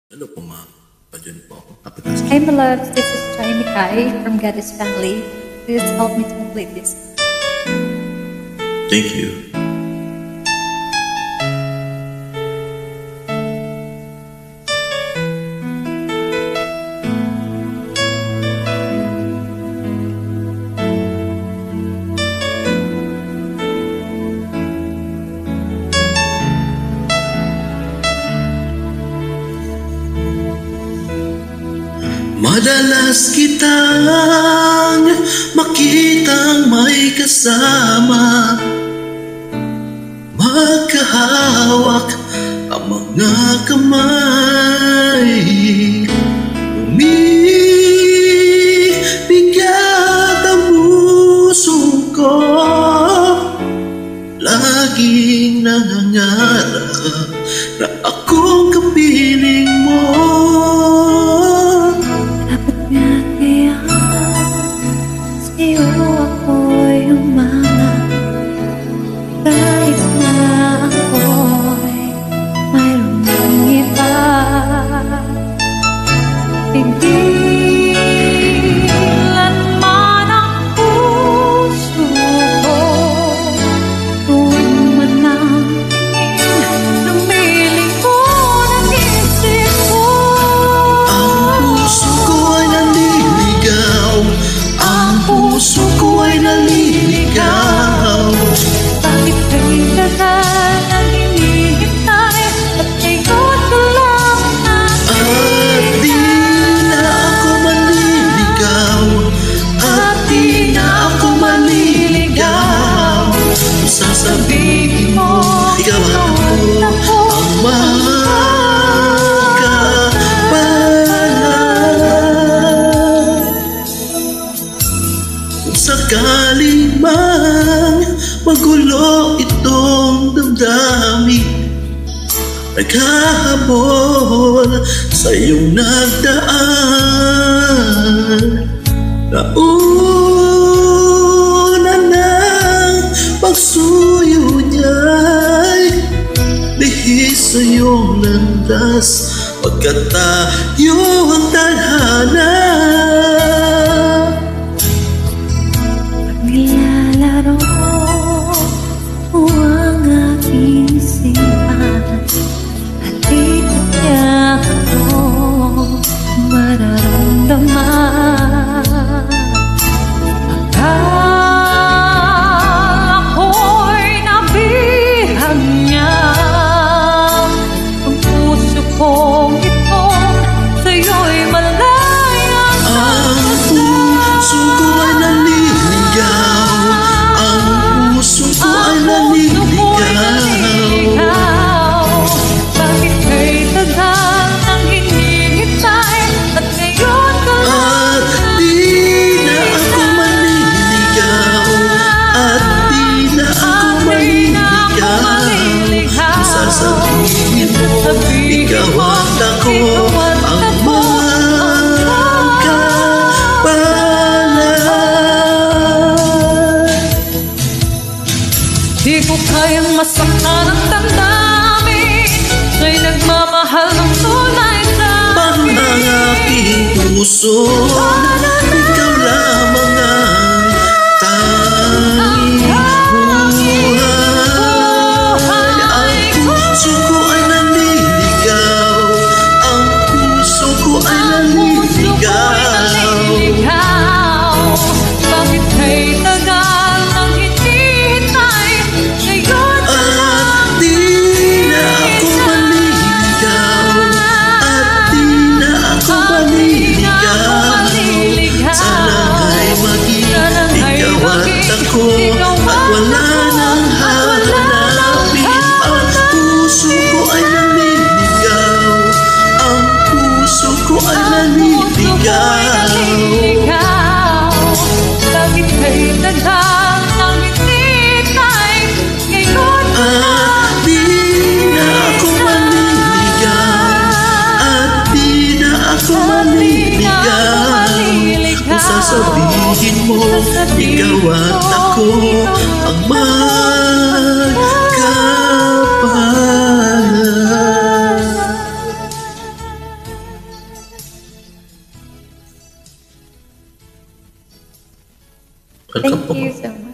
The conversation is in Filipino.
Hello po ma'am. Padiyan po ako. Hi my loves, this is Chai Mikai from Gaddis Family. Please help me to complete this. Thank you. Madalas kitang makitang may kasama, magkahawak ang mga kamay, umibigat ang puso ko, laging nangangarap na akong kapiling mo. Sasabihin mo, ikaw ako ang magkapalan. Kung sakaling man magulo itong damdamin, naghahabol sa iyong nagdaan, nauna ng pagsuyo niya'y lihis sa iyong landas, pagkat tayo ang tadhana. Pag nilalaro mo ang aking isipan, halika niya ako mararamdaman. Sasabihin mo, ikaw at ako ang magkapalan. Di ko kayang masaktan ang damdamin siya'y nagmamahal ng tunay sa akin. Ang aking puso, ikaw lamang ang tanging buhay. Puso ko ay naniligaw, ang puso ko ay naniligaw. Bakit kay tagal nang hinihintay, ngayon ka lang? At di na ako maliligaw, at di na ako maliligaw. Sana ay maging ikaw at ako, at wala nang hahanapin. Ang puso ko ay naniligaw, ang puso ko ay naniligaw. Bakit kay tagal nang hinihintay, ngayon ka lang? At di na ako maliligaw, at di na ako maliligaw. Kung sasabihin mo, ikaw at ako ang magkapalan. Welcome Thank po. you so much.